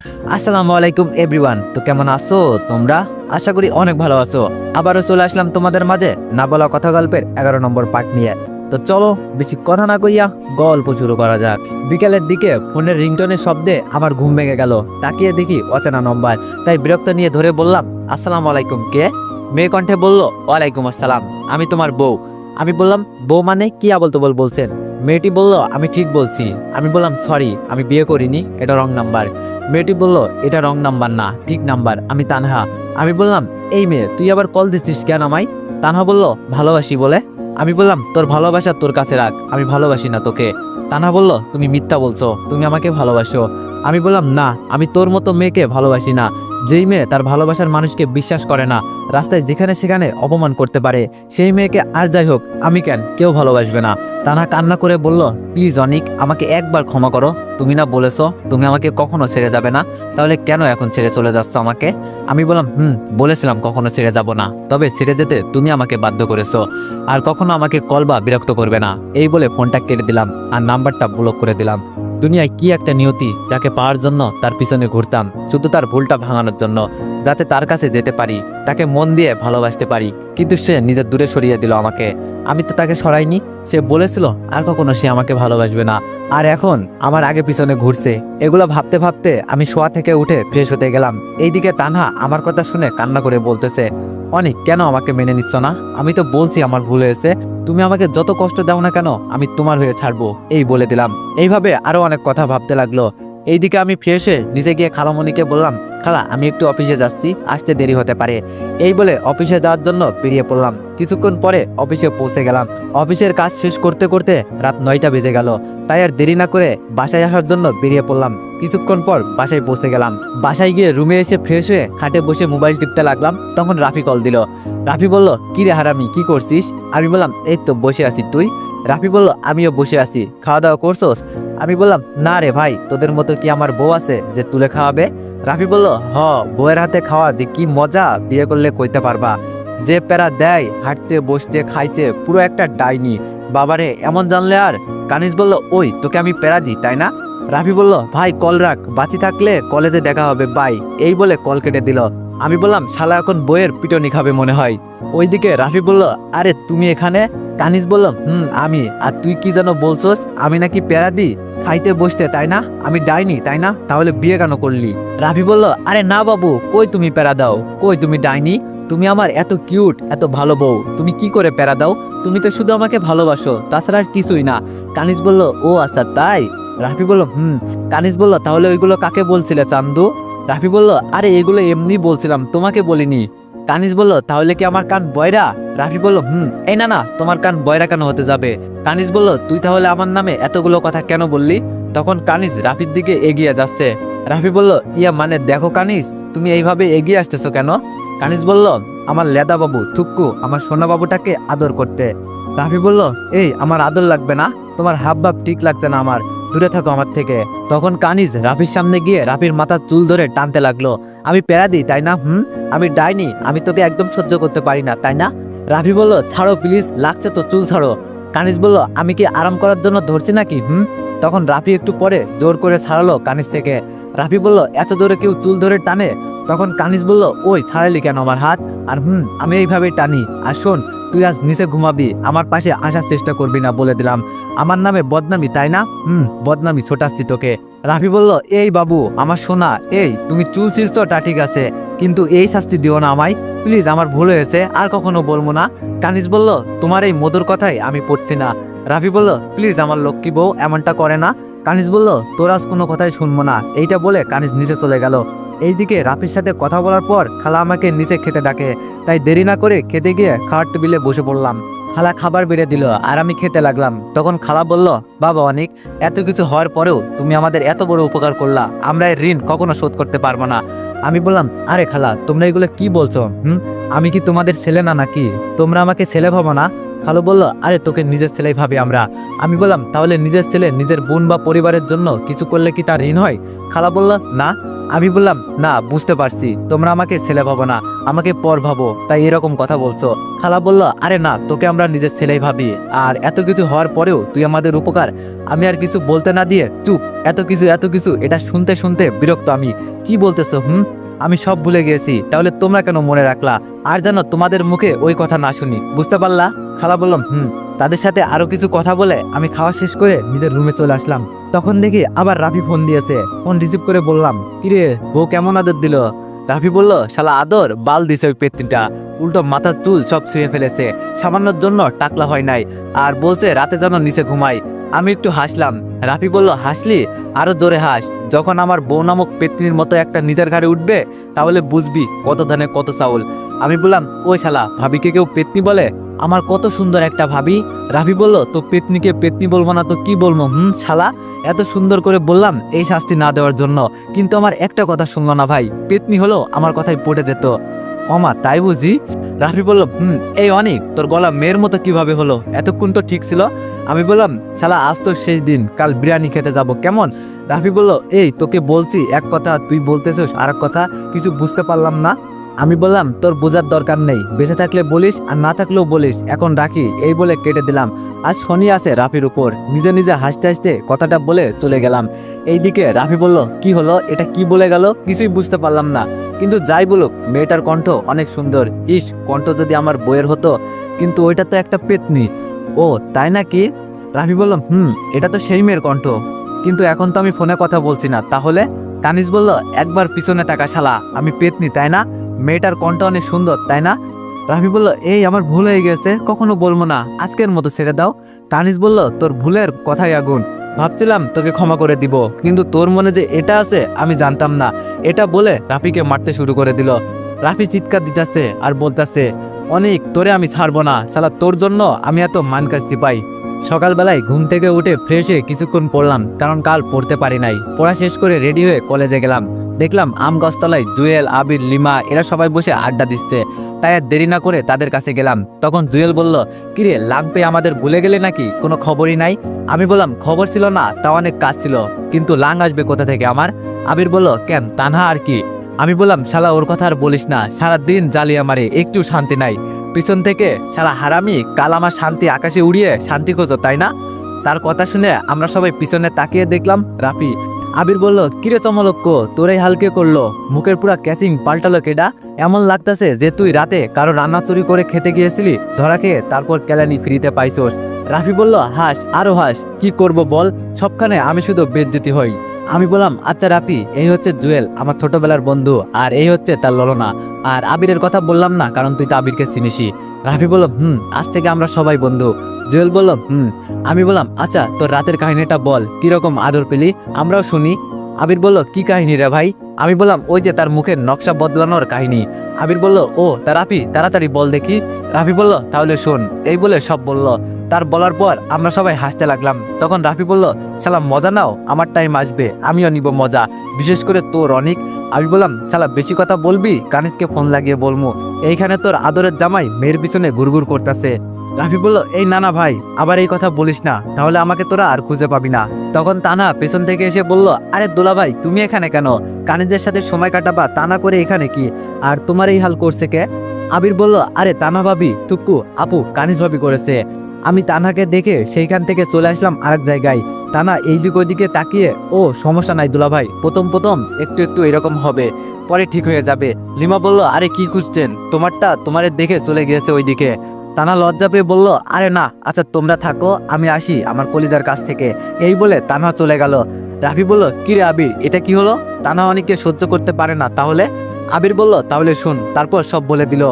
আসসালামু আলাইকুম এভরিওয়ান। তো কেমন আছো তোমরা? আশা করি অনেক ভালো আছো। আবারও চলে আসলাম তোমাদের মাঝে না বলা কথা গল্পের 11 নম্বর পার্ট নিয়ে। তো চলো বেশি কথা না কইয়া গল্প শুরু করা যাক। বিকেলের দিকে ফোনের রিংটোনের শব্দে আমার ঘুম ভেঙে গেল। তাকিয়ে দেখি অচেনা নম্বর, তাই বিরক্ত নিয়ে ধরে বললাম, আসসালামু আলাইকুম। কে? মেয়ে কণ্ঠে বলল, ওয়ালাইকুম আসসালাম, আমি তোমার বউ। আমি বললাম, বউ মানে কি আবল তাবল বলছেন? মেয়েটি বলল, আমি ঠিক বলছি। আমি বললাম, সরি, আমি বিয়ে করিনি, এটা রং নাম্বার। মেয়েটি বলল, এটা রং নাম্বার না, ঠিক নাম্বার, আমি তানহা। আমি বললাম, এই মেয়ে তুই আবার কল দিচ্ছিস কেন আমায়? তানহা বলল, ভালোবাসি বলে। আমি বললাম, তোর ভালোবাসা তোর কাছে রাখ, আমি ভালোবাসি না তোকে। তানহা বলল, তুমি মিথ্যা বলছো, তুমি আমাকে ভালোবাসো। আমি বললাম, না, আমি তোর মতো মেয়েকে ভালোবাসি না। যেই মেয়ে তার ভালোবাসার মানুষকে বিশ্বাস করে না, রাস্তায় যেখানে সেখানে অপমান করতে পারে, সেই মেয়েকে আর যাই হোক আমি কেন, কেউ ভালোবাসবে না। তানহা কান্না করে বলল, প্লিজ অনিক, আমাকে একবার ক্ষমা করো। তুমি না বলেছো তুমি আমাকে কখনো ছেড়ে যাবে না, তাহলে কেন এখন ছেড়ে চলে যাচ্ছ আমাকে? আমি বললাম, বলেছিলাম কখনো ছেড়ে যাব না, তবে ছেড়ে যেতে তুমি আমাকে বাধ্য করেছো। আর কখনো আমাকে কল বা বিরক্ত করবে না। এই বলে ফোনটা কেটে দিলাম আর নাম্বারটা ব্লক করে দিলাম। দুনিয়ায় কি একটা নিয়তি, যাকে পাওয়ার জন্য তার পিছনে ঘুরতাম শুধু তার ভুলটা ভাঙানোর জন্য, যাতে তার কাছে যেতে পারি, তাকে মন দিয়ে ভালোবাসতে পারি। কিন্তু সে নিজের দূরে সরিয়ে দিল আমাকে। আমি তো তাকে সরাইনি। সে বলেছিল আর কখনো সে আমাকে ভালোবাসবে না, আর এখন আমার আগে পিছনে ঘুরছে। এগুলো ভাবতে ভাবতে আমি শোয়া থেকে উঠে ফ্রেশ হতে গেলাম। এইদিকে তানহা আমার কথা শুনে কান্না করে বলতেছে, অনেক কেন আমাকে মেনে নিচ্ছ না? আমি তো বলছি আমার ভুল হয়েছে, তুমি আমাকে যত কষ্ট দাও না কেন আমি তোমার হয়ে ছাড়বো, এই বলে দিলাম। এইভাবে আরো অনেক কথা ভাবতে লাগলো। এইদিকে আমি ফ্রেশ হয়ে নিচে গিয়ে খালামণিকে বললাম, খালা আমি একটু অফিসে যাচ্ছি, আসতে দেরি হতে পারে। এই বলে অফিসে যাওয়ার জন্য বেরিয়ে পড়লাম। কিছুক্ষণ পরে অফিসে পৌঁছে গেলাম। অফিসের কাজ শেষ করতে করতে রাত 9টা বেজে গেল। তাই আর দেরি না করে বাসায় আসার জন্য বেরিয়ে পড়লাম। কিছুক্ষণ পর বাসায় পৌঁছে গেলাম। বাসায় গিয়ে রুমে এসে ফ্রেশ হয়ে খাটে বসে মোবাইল টিপতে লাগলাম। তখন রাফি কল দিল। রাফি বলল, কি রে হারামি, কি করছিস? আমি বললাম, এই তো বসে আছি, তুই? রাফি বলল, আমিও বসে আছি, খাওয়া দাওয়া করছোস? আমি বললাম, না রে ভাই, তোদের মতো কি আমার বউ আছে যে তুলে খাওয়াবে? রাফি বলল, বউয়ের হাতে খাওয়া যে কি মজা, বিয়ে করলে কইতে পারবা। যে প্যারা দেয় হাঁটতে বসতে খাইতে, পুরো একটা ডাইনি। বাবারে, এমন জানলে আর। কানিস বলল, ওই তোকে আমি প্যারা দিই তাই না? রাফি বলল, ভাই কল রাখ, বাঁচি থাকলে কলেজে দেখা হবে, বাই। এই বলে কল কেটে দিল। আমি বললাম, শালা এখন বইয়ের পিটনি খাবে মনে হয়। ওইদিকে রাফি বলল, আরে তুমি এখানে? কানিস বলল, আমি। আর তুই কি যেন বলছস, আমি নাকি প্যারা দিই খাইতে বসতে, তাই না? আমি ডাইনি তাই না? তাহলে বিয়ে কেন করলি? রাফি বলল, আরে না বাবু, কই তুমি প্যারা দাও, কই তুমি ডাইনি? তুমি আমার এত কিউট, এত ভালো বউ, তুমি কি করে প্যারা দাও? তুমি তো শুধু আমাকে ভালোবাসো, তাছাড়া আর কিছুই না। কানিস বলল, ও আচ্ছা তাই? রাফি বলল, কানিস বলল, তাহলে ওইগুলো কাকে বলছিলে চান্দু? রাফি বলল, আরে এগুলো এমনি বলছিলাম, তোমাকে বলিনি। কানিস বলল, তাহলে কি আমার কান বয়রা? রাফি বলল, এই না না, তোমার কান বয়রা কেন হতে যাবে? কানিস বলল, তুই তাহলে আমার নামে এতগুলো কথা কেন বললি? তখন কানিস রাফির দিকে এগিয়ে যাচ্ছে। রাফি বলল, ইয়া মানে দেখো কানিস, তুমি এইভাবে এগিয়ে আসতেছো কেন? কানিস বলল, আমার লেদা বাবু থুক্কু আমার সোনা বাবুটাকে আদর করতে। রাফি বলল, এই আমার আদর লাগবে না, তোমার হাব ভাব ঠিক লাগছে না আমার, দূরে থাকো আমার থেকে। তখন কানিজ রাফির সামনে গিয়ে রাফির মাথার চুল ধরে টানতে লাগলো। আমি প্যারা দিই তাই না? আমি ডাইনি, আমি তোকে একদম সহ্য করতে পারি না তাই না? রাফি বলল, ছাড়ো প্লিজ, লাগছে তো, চুল ছাড়ো। কানিজ বলল, আমি কি আরাম করার জন্য ধরছি নাকি? তখন রাফি একটু পরে জোর করে ছাড়ালো কানিজ থেকে। রাফি বলল, এত জোরে কেউ চুল ধরে টানে? তখন কানিজ বলল, ওই ছাড়ালি কেন আমার হাত? আর আমি এইভাবেই টানি। আর শোন, তুই আজ নিচে ঘুমাবি, আমার পাশে আসার চেষ্টা করবি না বলে দিলাম। আমার নামে বদনামি তাই না? বদনামি ছোটাচ্ছি তোকে। রাফি বলল, এই বাবু আমার সোনা, এই তুমি চুল ছিঁড়ছো তা ঠিক আছে, কিন্তু এই শাস্তি দিও না আমায় প্লিজ, আমার ভুল হয়েছে, আর কখনো বলবো না। কানিজ বলল, তোমার এই মধুর কথাই আমি পড়ছি না। রাফি বলল, প্লিজ আমার লক্ষ্মী বউ এমনটা করে না। কানিজ বলল, তোর আজ কোনো কথাই শুনবো না। এইটা বলে কানিজ নিচে চলে গেল। এইদিকে রাফির সাথে কথা বলার পর খালা আমাকে নিচে খেতে ডাকে, তাই দেরি না করে খেতে গিয়ে খাওয়ার টেবিলে বসে পড়লাম। খালা খাবার বেড়ে দিল আর আমি খেতে লাগলাম। তখন খালা বলল, বাবা অনেক, এত কিছু হওয়ার পরেও তুমি আমাদের এত বড় উপকার করলা, আমরা এর ঋণ কখনো শোধ করতে পারবো না। আমি বললাম, আরে খালা তোমরা এগুলো কি বলছো? আমি কি তোমাদের ছেলে না নাকি? তোমরা আমাকে ছেলে ভাবো না? খালু বলল, আরে তোকে নিজের ছেলেই ভাবি আমরা। আমি বললাম, তাহলে নিজের ছেলে নিজের বোন বা পরিবারের জন্য কিছু করলে কি তার ঋণ হয়? খালা বলল, না। আমি বললাম, না, বুঝতে পারছি তোমরা আমাকে ছেলে ভাবো না, আমাকে পর ভাবো, তাই এরকম কথা বলছো। খালা বলল, আরে না, তোকে আমরা নিজের ছেলেই ভাবি, আর এত কিছু হওয়ার পরেও তুই আমাদের উপকার। আমি আর কিছু বলতে না দিয়ে চুপ। এত কিছু এটা শুনতে শুনতে বিরক্ত আমি। কি বলতেছো? আমি সব ভুলে গিয়েছি, তাহলে তোমরা কেন মনে রাখলা? আর যেন তোমাদের মুখে ওই কথা না শুনি, বুঝতে পারলা? খালা বললাম, তাদের সাথে আরো কিছু কথা বলে আমি খাওয়া শেষ করে নিজের রুমে চলে আসলাম। তখন দেখি আবার রাফি ফোন দিয়েছে। ফোন রিসিভ করে বললাম, কিরে বউ কেমন আদর দিল? রাফি বলল, শালা আদর বাল দিছে ওই পেত্তিটা, উল্টো মাথার চুল সব ছুঁয়ে ফেলেছে, সামান্যর জন্য টাকলা হয় নাই, আর বলছে রাতে যেন নিচে ঘুমাই। আমি একটু হাসলাম। রাফি বলল, হাসলি? আরো জোরে হাস। যখন আমার বউ নামক পেত্নির মতো একটা নিজের ঘাড়ে উঠবে, তাহলে বুঝবি কত ধানে কত চাউল। আমি বললাম, ওই শালা, ভাবিকে কেউ পেত্নি বলে? আমার কত সুন্দর একটা ভাবি। রাফি বলল, তো পেত্নিকে পেত্নি বলবো না তো কি বলবো? শালা, এত সুন্দর করে বললাম এই শাস্তি না দেওয়ার জন্য, কিন্তু আমার একটা কথা শুনলো না ভাই। পেত্নি হলো আমার কথায় পটে যেত। ওমা, তাই বুঝি? রাফি বলল, এই অনেক, তোর গলা মেয়ের মতো কিভাবে হলো? এতক্ষণ তো ঠিক ছিল। আমি বললাম, শালা আজ তো শেষ দিন, কাল বিরিয়ানি খেতে যাব, কেমন? রাফি বলল, এই তোকে বলছি এক কথা, তুই বলতেছিস আর এক কথা, কিছু বুঝতে পারলাম না। আমি বললাম, তোর বোঝার দরকার নেই, বেঁচে থাকলে বলিস আর না থাকলেও বলিস, এখন রাখি, এই বলে কেটে দিলাম। আজ শনি আছে রাফির উপর। নিজে নিজে হাসতে হাসতে কথাটা বলে চলে গেলাম। এইদিকে রাফি বলল, কি হলো, এটা কি বলে গেল? কিছুই বুঝতে পারলাম না, কিন্তু যাই বলুক মেয়েটার কণ্ঠ অনেক সুন্দর। ইস, কণ্ঠ যদি আমার বইয়ের হতো, কিন্তু ওইটা তো একটা পেতনি। ও তাই নাকি? রাফি বলল, এটা তো সেই মেয়ের কণ্ঠ, কিন্তু এখন তো আমি ফোনে কথা বলছি না। তাহলে? কানিজ বলল, একবার পিছনে তাকা শালা, আমি পেতনি তাই না? মেয়েটার কণ্ঠ অনেক সুন্দর তাই না? রাফি বলল, এই আমার ভুল হয়ে গেছে, কখনো বলবো না, আজকের মতো ছেড়ে দাও। কানিজ বলল, তোর ভুলের কথাই আগুন, ভাবছিলাম তোকে ক্ষমা করে দিব, কিন্তু তোর মনে যে এটা আছে আমি জানতাম না। এটা বলে রাফিকে মারতে শুরু করে দিল। রাফি চিৎকার দিতেছে আর বলতেছে, অনেক, তোরে আমি ছাড়বো না শালা, তোর জন্য আমি এত মান কাটছি পাই। সকালবেলায় ঘুম থেকে উঠে ফ্রেশ হয়ে কিছুক্ষণ পড়লাম, কারণ কাল পড়তে পারি নাই। পড়া শেষ করে রেডি হয়ে কলেজে গেলাম। দেখলাম আম গাছতলায় জুয়েল, আবির, লিমা এরা সবাই বসে আড্ডা দিচ্ছে, তাই আর দেরি না করে তাদের কাছে গেলাম। তখন জুয়েল বলল, কিরে লাগবে আমাদের ভুলে গেলে নাকি, কোনো খবরই নাই? আমি বললাম, খবর ছিল না, তা অনেক কাজ ছিল, কিন্তু লাং আসবে কোথা থেকে আমার? আবির বলল, কেন তানহা আর কি? আমি বললাম, শালা ওর কথা আর বলিস না, সারা দিন জ্বালিয়ে মারে, একটু শান্তি নাই। পিছন থেকে, শালা হারামি, কাল আমার শান্তি আকাশে উড়িয়ে শান্তি খোঁজো তাই না? তার কথা শুনে আমরা সবাই পিছনে তাকিয়ে দেখলাম রাফি। আবির বলল, কিরে চমলক্ষ, তোর এই হালকে করলো, মুখের পুরা ক্যাচিং পাল্টালো কেডা? এমন লাগতেছে যে তুই রাতে কারো রান্না চুরি করে খেতে গিয়েছিলি, ধরা খেয়ে তারপর কেলানি ফ্রিতে পাইছোস। রাফি বলল, হাস, আরো হাস, কি করব বল, সবখানে আমি শুধু বেজ্জতি হই। আমি বললাম, আচ্ছা রাফি, এই হচ্ছে জুয়েল, আমার ছোটবেলার বন্ধু, আর এই হচ্ছে তার ললনা। আর আবিরের কথা বললাম না, কারণ তুই তো আবিরকে চিনিসই। রাফি বলল, আজ থেকে আমরা সবাই বন্ধু। জুয়েল বলল, আমি বললাম, আচ্ছা তোর রাতের কাহিনীটা বল, কিরকম আদর পেলি, আমরাও শুনি। আবির বলল, কি কাহিনী রে ভাই? আমি বললাম, ওই যে তার মুখের নকশা বদলানোর কাহিনী। আবির বলল, ও তা রাফি, তাড়াতাড়ি বল দেখি। রাফি বলল, তাহলে শোন, এই বলে সব বলল। তার বলার পর আমরা সবাই হাসতে লাগলাম। তখন রাফি বলল, শালা মজা নাও, আমার টাইম আসবে, আমিও নিব মজা, বিশেষ করে তোর অনেক। আমি বললাম, শালা বেশি কথা বলবি, কানিজকে ফোন লাগিয়ে বলমু, এইখানে তোর আদরের জামাই মেয়ের পিছনে ঘুরঘুর করতেছে। রাফি বলল, এই না ভাই, আবার এই কথা বলিস না, তাহলে আমাকে তোরা আর খুঁজে পাবি না। তখন তানা পেছন থেকে এসে বলল, আরে দোলা ভাই, তুমি এখানে কেন? কানিজের সাথে সময় কাটাবা তা না করে এখানে কি? আর তোমার এই হাল করছে কে? আবির বলল, আরে তানা ভাবি, টুকু আপু কানিজ ভাবি করেছে। আমি তানাকে দেখে সেইখান থেকে চলে আসলাম আরেক জায়গায়। তানা এইদিক ওইদিকে তাকিয়ে, ও সমস্যা নাই দুলা ভাই, প্রথম একটু একটু এরকম হবে, পরে ঠিক হয়ে যাবে। লিমা বলল, আরে কি খুঁজছেন, তোমারে দেখে চলে গিয়েছে ওইদিকে। তানা লজ্জা পেয়ে বলল, আরে না, আচ্ছা তোমরা থাকো, আমি আসি আমার কলিজার কাছ থেকে। এই বলে তানা চলে গেল। রাফি বলল, কিরে আবির, এটা কি হলো? তানা অনেককে সহ্য করতে পারে না তাহলে? আবির বলল, তাহলে শুন, তারপর সব বলে দিল।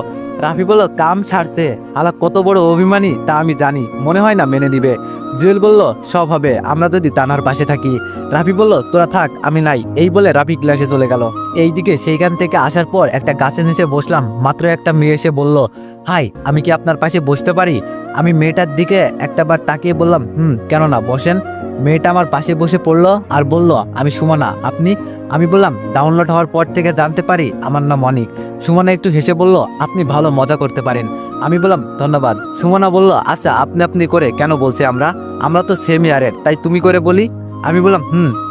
রাফি বলল, কাম ছাড়ছে, আলা কত বড় অভিমানী তা আমি জানি, মনে হয় না মেনে নিবে। জুয়েল বলল, সব হবে আমরা যদি তানার পাশে থাকি। রাফি বলল, তোরা থাক, আমি নাই। এই বলে রাফি ক্লাসে চলে গেল। এইদিকে সেইখান থেকে আসার পর একটা গাছের নিচে বসলাম, মাত্র একটা মেয়ে এসে বলল, হাই, আমি কি আপনার পাশে বসতে পারি? আমি মেয়েটার দিকে একটাবার তাকিয়ে বললাম, কেন না, বসেন। মেয়েটা আমার পাশে বসে পড়লো আর বলল, আমি সুমনা, আপনি? আমি বললাম, ডাউনলোড হওয়ার পর থেকে জানতে পারি আমার নাম অনিক। সুমনা একটু হেসে বলল, আপনি ভালো মজা করতে পারেন। আমি বললাম ধন্যবাদ। সুমনা বলল, আচ্ছা আপনি আপনি করে কেন বলছি, আমরা তো সেম ইয়ারের, তাই তুমি করে বলি। আমি বললাম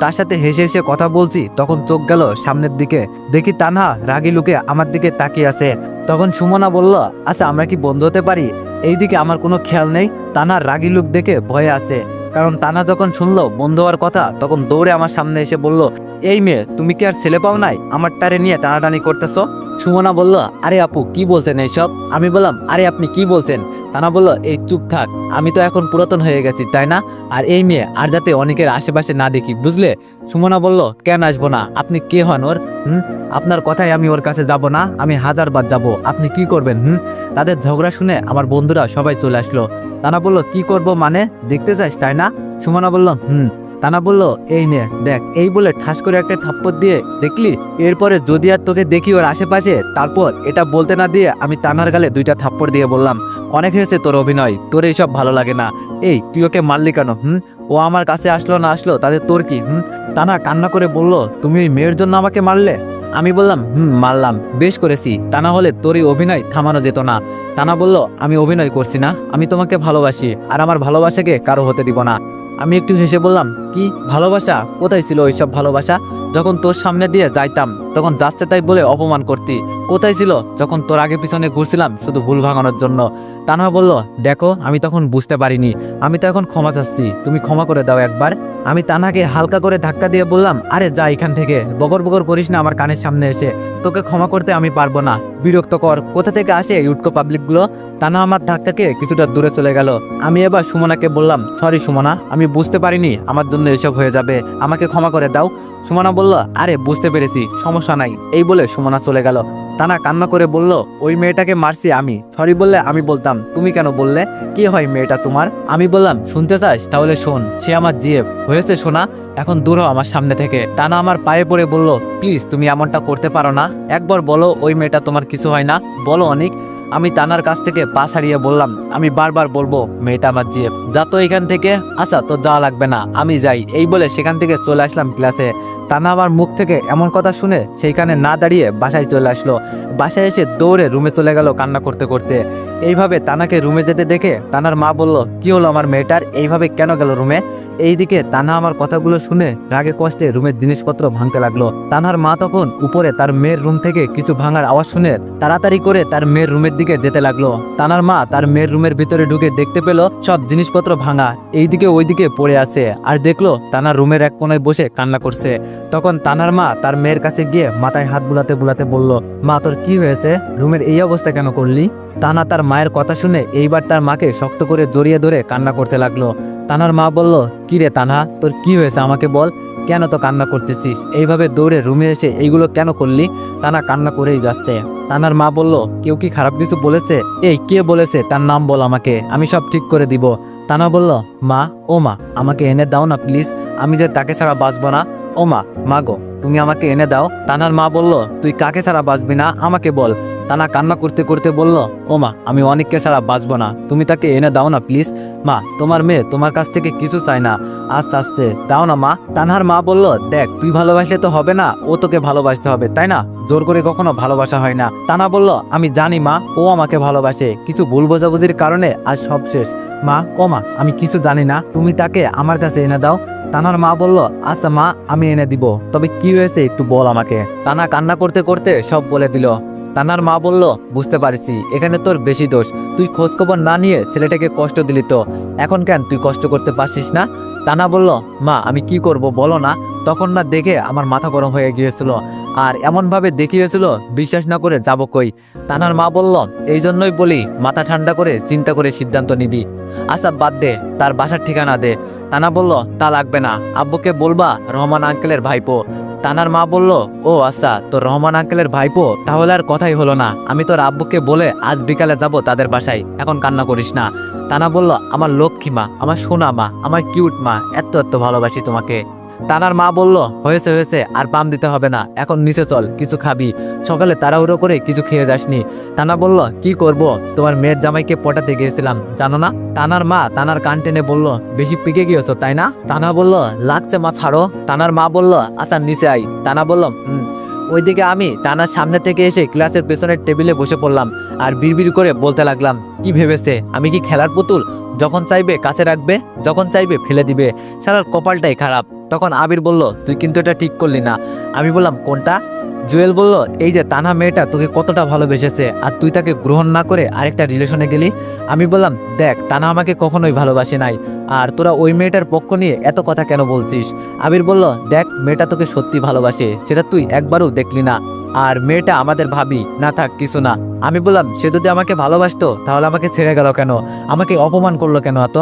তার সাথে হেসে হেসে কথা বলছি, তখন চোখ গেল সামনের দিকে, দেখি তানহা রাগী লুকে আমার দিকে তাকিয়ে আছে। তখন সুমনা বলল, আচ্ছা আমরা কি বন্ধু হতে পারি? এইদিকে আমার কোনো খেয়াল নেই, তানহার রাগী লুক দেখে ভয়ে আছে, কারণ তানহা যখন শুনলো বন্ধু হওয়ার কথা তখন দৌড়ে আমার সামনে এসে বলল, এই মেয়ে তুমি কি আর ছেলে পাও নাই, আমার টারে নিয়ে টানাটানি করতেছো? সুমনা বলল, আরে আপু কি বলছেন এইসব? আমি বললাম, আরে আপনি কি বলছেন? তানা বলল, এই চুপ থাক, আমি তো এখন পুরাতন হয়ে গেছি তাই না? আর এই মেয়ে আর যাতে অনেকের আশেপাশে না দেখি, বুঝলে? সুমনা বলল, কেন আসবো না? আপনি কে হন ওর? আপনার কথায় আমি ওর কাছে যাব না? আমি 1000 বার যাব, আপনি কি করবেন? তাদের ঝগড়া শুনে আমার বন্ধুরা সবাই চলে আসলো। তানা বলল, কি করব মানে? দেখতে চাস তাই না? সুমনা বলল, তানা বলল, এই নে দেখ, এই বলে ঠাস করে একটা থাপ্পড় দিয়ে, দেখলি? এরপরে যদি আর তোকে দেখি ওর আশেপাশে, তারপর এটা বলতে না দিয়ে আমি তানার গালে 2টা থাপ্পড় দিয়ে বললাম, অনেক হয়েছে তোর অভিনয়, তোর এইসব ভালো লাগে না। এই তুই ওকে মারলি কেন? ও আমার কাছে আসলো না আসলো তাদের তোর কি? তানা কান্না করে বলল, তুমি ওই মেয়ের জন্য আমাকে মারলে? আমি বললাম, মারলাম, বেশ করেছি, তা না হলে তোর এই অভিনয় থামানো যেত না। তানা বলল, আমি অভিনয় করছি না, আমি তোমাকে ভালোবাসি, আর আমার ভালোবাসাকে কারো হতে দিব না। আমি একটু হেসে বললাম, কি ভালোবাসা? কোথায় ছিল ওইসব ভালোবাসা? যখন তোর সামনে দিয়ে যাইতাম তখন যাচ্ছে তাই বলে অপমান করতি। কোথায় ছিল যখন তোর আগে পিছনে ঘুরছিলাম শুধু ভুল ভাঙানোর জন্য? তানহা বলল, দেখো আমি তখন বুঝতে পারিনি, আমি তো এখন ক্ষমা চাচ্ছি, তুমি ক্ষমা করে দাও একবার। আমি তানহাকে হালকা করে ধাক্কা দিয়ে বললাম, আরে যা এখান থেকে, বগর বগর করিস না আমার কানের সামনে এসে, তোকে ক্ষমা করতে আমি পারবো না, বিরক্ত কর। কোথা থেকে আসে এই উটকো পাবলিকগুলো? তানহা আমার ধাক্কাকে কিছুটা দূরে চলে গেল। আমি এবার সুমনাকে বললাম, সরি সুমনা, আমি বুঝতে পারিনি আমার জন্য এসব হয়ে যাবে, আমাকে ক্ষমা করে দাও। সুমনা বলল, আরে বুঝতে পেরেছি, সমস্যা নাই, এই বলে সুমনা চলে গেল। তানা কান্না করে বলল, ওই মেয়েটাকে মারছি আমি, সরি বললে আমি বলতাম, তুমি কেন বললে? কি হয় মেয়েটা তোমার? আমি বললাম, শুনতে চাস? তাহলে শোন, সে আমার জিএফ হয়েছে শোনা, এখন দূর হ আমার সামনে থেকে। টানা আমার পায়ে পড়ে বলল, প্লিজ তুমি এমনটা করতে পারো না, একবার বলো ওই মেয়েটা তোমার কিছু হয় না, বলো অনেক। আমি তানার কাছ থেকে পা ছাড়িয়ে বললাম, আমি বারবার বলবো মেয়েটা আমার জিএফ, যা তো এখান থেকে। আচ্ছা তো যাওয়া লাগবে না, আমি যাই, এই বলে সেখান থেকে চলে আসলাম ক্লাসে। তানা আমার মুখ থেকে এমন কথা শুনে সেইখানে না দাঁড়িয়ে বাসায় চলে আসলো। বাসায় এসে দৌড়ে রুমে চলে গেল কান্না করতে করতে। এইভাবে তানাকে রুমে যেতে দেখে তানার মা বলল, কি হলো আমার মেয়েটার, এইভাবে কেন গেল রুমে? এইদিকে তানা আমার কথাগুলো শুনে রাগে কষ্টে রুমের জিনিসপত্র ভাঙতে লাগলো। তানার মা তখন উপরে তার মেয়ের রুম থেকে কিছু ভাঙার আওয়াজ শুনে তাড়াতাড়ি করে তার মেয়ের রুমের দিকে যেতে লাগলো। তানার মা তার মেয়ের রুমের ভিতরে ঢুকে দেখতে পেল সব জিনিসপত্র ভাঙা, এইদিকে ওইদিকে পড়ে আছে, আর দেখলো তানার রুমের এক কোনায় বসে কান্না করছে। তখন তানার মা তার মেয়ের কাছে গিয়ে মাথায় হাত বুলাতে বুলাতে বলল, মা তোর কি হয়েছে, রুমের এই অবস্থা কেন করলি? তানা তার মায়ের কথা শুনে এইবার তার মাকে শক্ত করে জড়িয়ে ধরে কান্না করতে লাগলো। তানার মা বলল, কি রে তানহা, তোর কি হয়েছে আমাকে বল, কেন তো কান্না করতেছিস? এইভাবে দৌড়ে রুমে এসে এইগুলো কেন করলি? তানা কান্না করেই যাচ্ছে। তানার মা বলল, কেউ কি খারাপ কিছু বলেছে? এই কে বলেছে, তার নাম বল আমাকে, আমি সব ঠিক করে দিব। তানা বলল, মা, ও মা, আমাকে এনে দাও না প্লিজ, আমি যে তাকে ছাড়া বাঁচবো না। ও মা, মা গো, তুমি আমাকে এনে দাও। তানার মা বলল, তুই কাকে ছাড়া বাঁচবি না আমাকে বল। তানা কান্না করতে করতে বলল, ও মা, আমি অনেককে ছাড়া বাঁচবো না, তুমি তাকে এনে দাও না প্লিজ। মা, তোমার মেয়ে তোমার কাছ থেকে কিছু চায় না, আস্তে আস্তে দাও না মা। তানহার মা বলল, দেখ তুই ভালোবাসলে তো হবে না, ও তোকে ভালোবাসতে হবে তাই না, জোর করে কখনো ভালোবাসা হয় না। তানা বলল, আমি জানি মা, ও আমাকে ভালোবাসে, কিছু ভুল বোঝাবুঝির কারণে আজ সব শেষ। মা, ও মা, আমি কিছু জানি না, তুমি তাকে আমার কাছে এনে দাও। তানার মা বলল, আচ্ছা মা, আমি এনে দিব, তবে কি হয়েছে একটু বল আমাকে। তানা কান্না করতে করতে সব বলে দিল। তানার মা বলল, বুঝতে পারছি, এখানে তোর বেশি দোষ, তুই খোঁজখবর না নিয়ে ছেলেটাকে কষ্ট দিলি তো, এখন কেন তুই কষ্ট করতে পারছিস না? তানা বলল, মা আমি কি করব বলো না। তখন না দেখে আমার মাথা গরম হয়ে গিয়েছিল, আর এমনভাবে দেখিয়েছিল বিশ্বাস না করে যাব কই। তানার মা বলল, এই জন্যই বলি মাথা ঠান্ডা করে চিন্তা করে সিদ্ধান্ত নিবি। আচ্ছা বাদ দে, তার বাসার ঠিকানা দে। তানা বলল, তা লাগবে না, আব্বুকে বলবা রহমান আঙ্কেলের ভাইপো। তানার মা বলল, ও আচ্ছা, তোর রহমান আঙ্কেলের ভাইপো, তাহলে আর কথাই হলো না, আমি তোর আব্বুকে বলে আজ বিকালে যাব তাদের বাসায়, এখন কান্না করিস না। তানা বলল, আমার লক্ষ্মী মা, আমার সোনা মা, আমার কিউট মা, এত এত ভালোবাসি তোমাকে। তানার মা বলল, হয়েছে হয়েছে, আর পাম দিতে হবে না, এখন নিচে চল, কিছু খাবি, সকালে তাড়াহুড়ো করে কিছু খেয়ে যাসনি। তানা বলল, কি করব, তোমার মেয়ের জামাইকে পটাতে গিয়েছিলাম জানো না। তানার মা তানার কান টেনে বলল, বেশি পিকে গিয়েছো তাই না? তানা বলল, লাগছে মা ছাড়ো। তানার মা বলল, আচ্ছা নিচে আই। তানা বলল, ওইদিকে আমি তানার সামনে থেকে এসে ক্লাসের পেছনের টেবিলে বসে পড়লাম আর বিড়বিড় করে বলতে লাগলাম, কি ভেবেছে আমি কি খেলার পুতুল? যখন চাইবে কাছে রাখবে, যখন চাইবে ফেলে দিবে, শালার কপালটাই খারাপ। তখন আবির বলল, তুই কিন্তু এটা ঠিক করলি না। আমি বললাম, কোনটা? জুয়েল বলল, এই যে তানহা মেয়েটা তোকে কতটা ভালোবেসেছে আর তুই তাকে গ্রহণ না করে আরেকটা রিলেশনে গেলি। আমি বললাম, দেখ তানহা আমাকে কখনোই ভালোবাসে নাই, আর তোরা ওই মেয়েটার পক্ষ নিয়ে এত কথা কেন বলছিস? আবির বলল, দেখ মেয়েটা তোকে সত্যি ভালোবাসে, সেটা তুই একবারও দেখলি না, আর মেয়েটা আমাদের ভাবি না, থাক কিছু না। আমি বললাম, সে যদি আমাকে ভালোবাসতো তাহলে আমাকে ছেড়ে গেল কেন? আমাকে অপমান করলো কেন এত?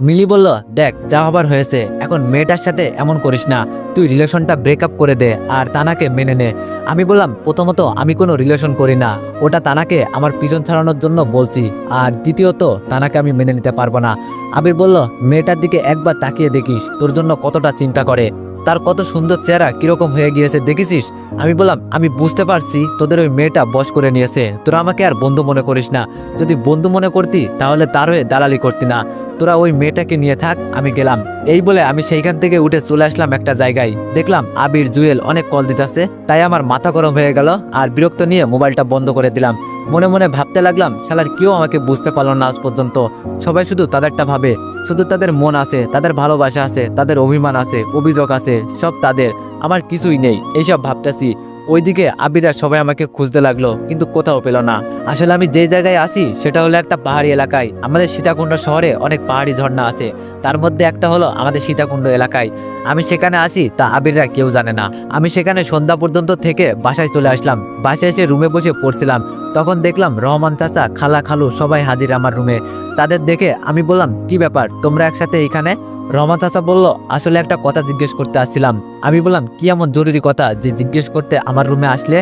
মিলি বলল, দেখ যা হবার হয়েছে, এখন মেয়েটার সাথে এমন করিস না, তুই রিলেশনটা ব্রেকআপ করে দে আর তানাকে মেনে নে। আমি বললাম, প্রথমত আমি কোনো রিলেশন করি না, ওটা তানাকে আমার পিছন ছাড়ানোর জন্য বলছি, আর দ্বিতীয়ত তানাকে আমি মেনে নিতে পারবো না। আবির বলল, মেয়েটার দিকে একবার তাকিয়ে দেখিস, তোর জন্য কতটা চিন্তা করে, তার কত সুন্দর চেহারা কিরকম হয়ে গিয়েছে দেখেছিস? আমি বললাম, আমি বুঝতে পারছি তোদের ওই মেয়েটা বশ করে নিয়েছে, তোরা আমাকে আর বন্ধু মনে করিস না, যদি বন্ধু মনে করতি তাহলে তার হয়ে দালালি করতি না, তোরা ওই মেয়েটাকে নিয়ে থাক, আমি গেলাম। এই বলে আমি সেইখান থেকে উঠে চলে আসলাম একটা জায়গায়, দেখলাম আবির জুয়েল অনেক কল দিতেছে, তাই আমার মাথা গরম হয়ে গেল আর বিরক্ত নিয়ে মোবাইলটা বন্ধ করে দিলাম। মনে মনে ভাবতে লাগলাম, শালার কেউ আমাকে বুঝতে পারলো না আজ পর্যন্ত, সবাই শুধু তাদেরটা ভাবে, শুধু তাদের মন আছে, তাদের ভালোবাসা আছে, তাদের অভিমান আছে, অভিযোগ আছে, সব তাদের, আমার কিছুই নেই, এইসব ভাবতেছি। ওইদিকে আবিরা সবাই আমাকে খুঁজতে লাগলো, কিন্তু কোথাও পেল না। আসলে আমি যে জায়গায় আছি সেটা হলো একটা পাহাড়ি এলাকায়। আমাদের সীতাকুণ্ড শহরে অনেক পাহাড়ি ঝর্ণা আছে, তার মধ্যে একটা হলো আমাদের সীতাকুণ্ড এলাকায়। আমি সেখানে আসি তা আবিররা কেউ জানে না। আমি সেখানে সন্ধ্যা পর্যন্ত থেকে বাসায় চলে আসলাম। বাসায় এসে রুমে বসে পড়ছিলাম, তখন দেখলাম রহমান চাচা, খালা, খালু সবাই হাজির আমার রুমে। তাদের দেখে আমি বললাম, কি ব্যাপার তোমরা একসাথে এইখানে? রহমান চাচা বলল, আসলে একটা কথা জিজ্ঞেস করতে আসছিলাম। আমি বললাম, কি এমন জরুরি কথা যে জিজ্ঞেস করতে আমার রুমে আসলে?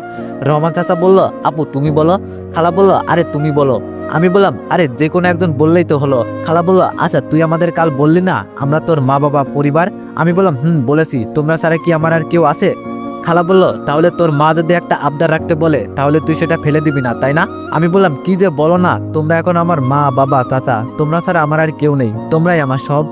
রহমান চাচা বলল, আপু তুমি বলো। খালা বলল, আরে তুমি বলো। আমি বললাম, আরে যে কোনো একজন বললেই তো হলো। খালা বলল, আচ্ছা তুই আমাদের কাল বললি না আমরা তোর মা বাবা পরিবার? আমি বললাম, বলেছি, তোমরা ছাড়া কি আমার আর কেউ আছে? খালা বলল, তাহলে তোর মা যদি একটা আবদার রাখতে বলে তাহলে তুই সেটা ফেলে দিবি না, তাই না? আমি বললাম, কি যে বলো না, তোমরা এখন আমার মা বাবা চাচা, তোমরা ছাড়া আমার আর কেউ নেই, তোমরাই আমার সব।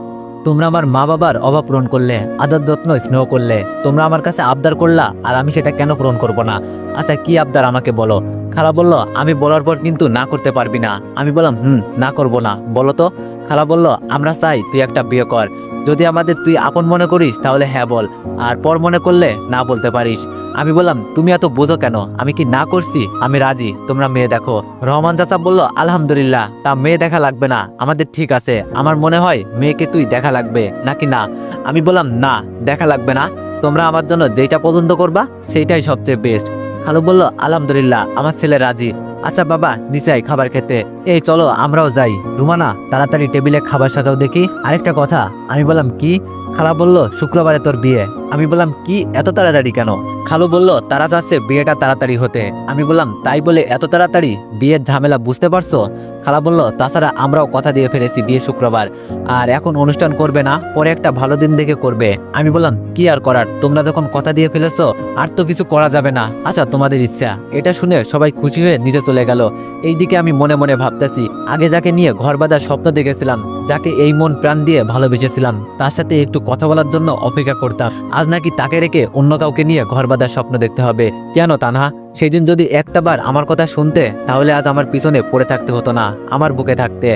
তোমরা আমার মা বাবার অভাব পূরণ করলে, আদর যত্ন স্নেহ করলে, তোমরা আমার কাছে আবদার করলা, আর আমি সেটা কেন পূরণ করব না? আচ্ছা কি আবদার আমাকে বলো। খালা বলল, আমি বলার পর কিন্তু না করতে পারবি না। আমি বললাম, না করব না, বলো তো। খালা বলল, আমরা চাই তুই একটা বিয়ে কর, যদি আমাদের তুই আপন মনে করিস তাহলে হ্যাঁ বল, আর পর মনে করলে না বলতে পারিস। আমি বললাম, তুমি এত বোঝো কেন, আমি কি না করছি? আমি রাজি, তোমরা মেয়ে দেখো। রহমান চাচা বলল, আলহামদুলিল্লাহ, তা মেয়ে দেখা লাগবে না, আমাদের ঠিক আছে। আমার মনে হয় মেয়েকে তুই দেখা লাগবে নাকি না? আমি বললাম, না দেখা লাগবে না, তোমরা আমার জন্য যেটা পছন্দ করবা সেইটাই সবচেয়ে বেস্ট। খালু বলল, আলহামদুলিল্লাহ, আমার ছেলে রাজি। আচ্ছা বাবা, নিচে আয় খাবার খেতে। এই চলো আমরাও যাই। রুমানা, তাড়াতাড়ি টেবিলে খাবার সাজাও দেখি। আরেকটা কথা। আমি বললাম, কি? খালা বলল, শুক্রবারে তোর বিয়ে। আমি বললাম, কি এত তাড়াতাড়ি কেন? খালু বলল, তারা চাচ্ছে বিয়েটা তাড়াতাড়ি হতে। আমি বললাম, তাই বলে এত তাড়াতাড়ি? বিয়ের ঝামেলা বুঝতে পারছো? খালা বলল, তাছাড়া আমরাও কথা দিয়ে ফেলেছি বিয়ে শুক্রবার, আর এখন অনুষ্ঠান করবে না, পরে একটা ভালো দিন দেখে করবে। আমি বললাম, কি আর করার, তোমরা যখন কথা দিয়ে ফেলেছো আর তো কিছু করা যাবে না। আচ্ছা তোমাদের ইচ্ছা। এটা শুনে সবাই খুশি হয়ে নিচে চলে গেল। এইদিকে আমি মনে মনে ভাবতেছি, আগে যাকে নিয়ে ঘর বাঁধার স্বপ্ন দেখেছিলাম, যাকে এই মন প্রাণ দিয়ে ভালোবেসেছিলাম, তার সাথে একটু কথা বলার জন্য অপেক্ষা করতাম, আজ নাকি তাকে রেখে অন্য কাউকে নিয়ে ঘর বাঁধার স্বপ্ন দেখতে হবে। কেন তানহা? সেই দিন যদি একটাবার আমার কথা শুনতে, তাহলে আজ আমার পিছনে পড়ে থাকতে হতো না, আমার বুকে থাকতে।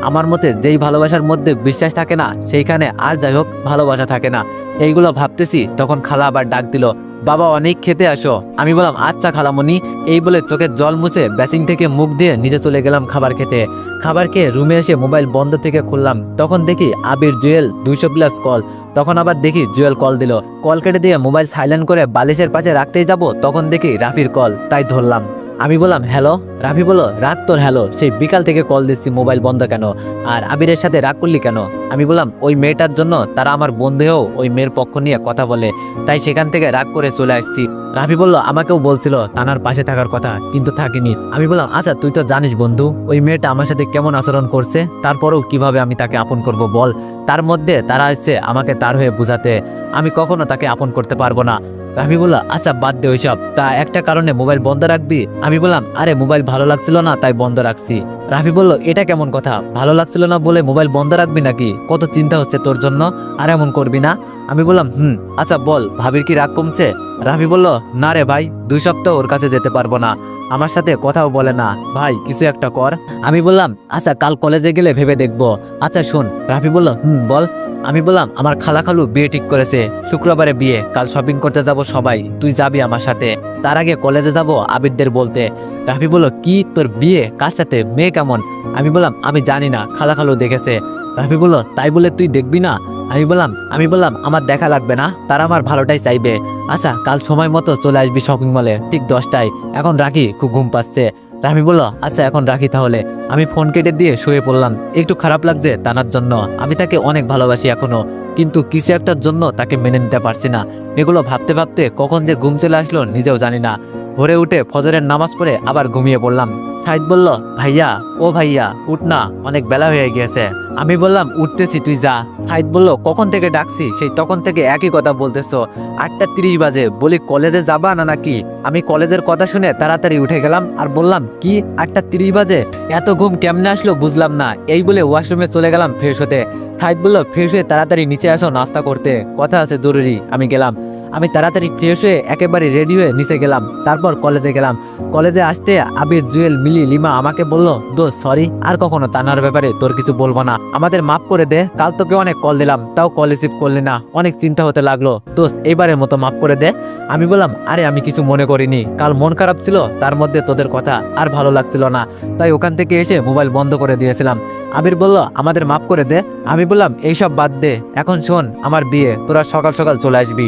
আমার মতে যেই ভালোবাসার মধ্যে বিশ্বাস থাকে না, সেইখানে আর যাই হোক ভালোবাসা থাকে না। এইগুলো ভাবতেছি, তখন খালা আবার ডাক দিল, বাবা অনেক খেতে আসো। আমি বললাম, আচ্ছা খালামণি। এই বলে চোখের জল মুছে বেসিং থেকে মুখ দিয়ে নিচে চলে গেলাম খাবার খেতে। খাবার খেয়ে রুমে এসে মোবাইল বন্ধ থেকে খুললাম, তখন দেখি আবির জুয়েল 200+ কল। তখন আবার দেখি জুয়েল কল দিল। কল কেটে দিয়ে মোবাইল সাইলেন্ট করে বালিশের পাশে রাখতেই যাব, তখন দেখি রাফির কল, তাই ধরলাম। আমি বললাম, হ্যালো। রাফি বলল, রাত তোর হ্যালো, সেই বিকাল থেকে কল দিচ্ছি, মোবাইল বন্ধ কেন? আর আবিরের সাথে রাগ করলি কেন? আমি বললাম, ওই মেয়েটার জন্য তারা আমার বন্ধুও ওই মেয়ের পক্ষ নিয়ে কথা বলে, তাই সেখান থেকে রাগ করে চলে আসছি। রাফি বলল, আমাকেও বলছিল তানার পাশে থাকার কথা, কিন্তু থাকিনি। আমি বললাম, আচ্ছা তুই তো জানিস বন্ধু, ওই মেয়েটা আমার সাথে কেমন আচরণ করছে, তারপরেও কিভাবে আমি তাকে আপন করব বল? তার মধ্যে তারা আসছে আমাকে তার হয়ে বুঝাতে, আমি কখনো তাকে আপন করতে পারবো না। রাফি বলল আচ্ছা বাদ দে ওইসব, তা একটা কারণে মোবাইল বন্ধ রাখবি? আমি বললাম আরে মোবাইল ভালো লাগছিল না তাই বন্ধ রাখছি। রাফি বলল এটা কেমন কথা, ভালো লাগছিল না বলে মোবাইল বন্ধ রাখবি নাকি? কত চিন্তা হচ্ছে তোর জন্য, আর এমন করবি না। আমি বললাম আচ্ছা বল, ভাবির কি রাগ কমছে? রাফি বলল না রে ভাই, 2 সপ্তাহ ওর কাছে যেতে পারবো না, আমার সাথে কথাও বলে না, ভাই কিছু একটা কর। আমি বললাম আচ্ছা কাল কলেজে গেলে ভেবে দেখবো। আচ্ছা শোন। রাফি বলল বল। আমি বললাম আমার খালাখালু বিয়ে ঠিক করেছে, শুক্রবারে বিয়ে, কাল শপিং করতে যাব সবাই, তুই যাবি আমার সাথে। তার আগে কলেজে যাব আবিরদের বলতে। রাফি বলল কি, তোর বিয়ে কার সাথে, মেয়ে কেমন? আমি বললাম আমি জানি না, খালাখালু দেখেছে। রাফি বলল তাই বলে তুই দেখবি না? আমি বললাম আমার দেখা লাগবে না, তারা আমার ভালোটাই চাইবে। আচ্ছা কাল সময় মতো চলে আসবি শপিং মলে ঠিক 10টায়, এখন রাখি, খুব ঘুম পাচ্ছে। রাফি বলল আচ্ছা এখন রাখি তাহলে। আমি ফোন কেটে দিয়ে শুয়ে পড়লাম। একটু খারাপ লাগছে তানার জন্য, আমি তাকে অনেক ভালোবাসি এখনো, কিন্তু কিছু একটার জন্য তাকে মেনে নিতে পারছি না। এগুলো ভাবতে ভাবতে কখন যে ঘুম চলে আসলো নিজেও জানি না। ভোরে উঠে ফজরের নামাজ পড়ে আবার ঘুমিয়ে পড়লাম। সাইদ বলল ভাইয়া, ও ভাইয়া উঠ না, অনেক বেলা হয়ে গিয়েছে। আমি বললাম উঠতেছি, তুই যা। সাইদ বলল কখন থেকে ডাকছি, সেই তখন থেকে একই কথা বলতেছো, 8:30 বাজে, বলি কলেজে যাবা না নাকি? আমি কলেজের কথা শুনে তাড়াতাড়ি উঠে গেলাম আর বললাম কি 8:30 বাজে, এত ঘুম কেমনে আসলো বুঝলাম না। এই বলে ওয়াশরুমে চলে গেলাম ফ্রেশ হতে। সাইদ বলল ফ্রেশ হয়ে তাড়াতাড়ি নিচে আসো নাস্তা করতে, কথা আছে জরুরি। আমি গেলাম। আমি তাড়াতাড়ি ফ্রেশ হয়ে একেবারে রেডি হয়ে নিচে গেলাম, তারপর কলেজে গেলাম। কলেজে আসতে আবির, জুয়েল, মিলি, লিমা আমাকে বলল দোস্ত সরি, আর কখনো তানার ব্যাপারে তোর কিছু বলবো না, আমাদের মাফ করে দে, কাল তোকে অনেক কল দিলাম তাও কল রিসিভ করলি না, অনেক চিন্তা হতে লাগলো, দোস্ত এইবারের মতো মাফ করে দে। আমি বললাম আরে আমি কিছু মনে করিনি, কাল মন খারাপ ছিল, তার মধ্যে তোদের কথা আর ভালো লাগছিল না, তাই ওখান থেকে এসে মোবাইল বন্ধ করে দিয়েছিলাম। আবির বলল আমাদের মাফ করে দে। আমি বললাম এইসব বাদ দে, এখন শোন আমার বিয়ে, তোরা সকাল সকাল চলে আসবি।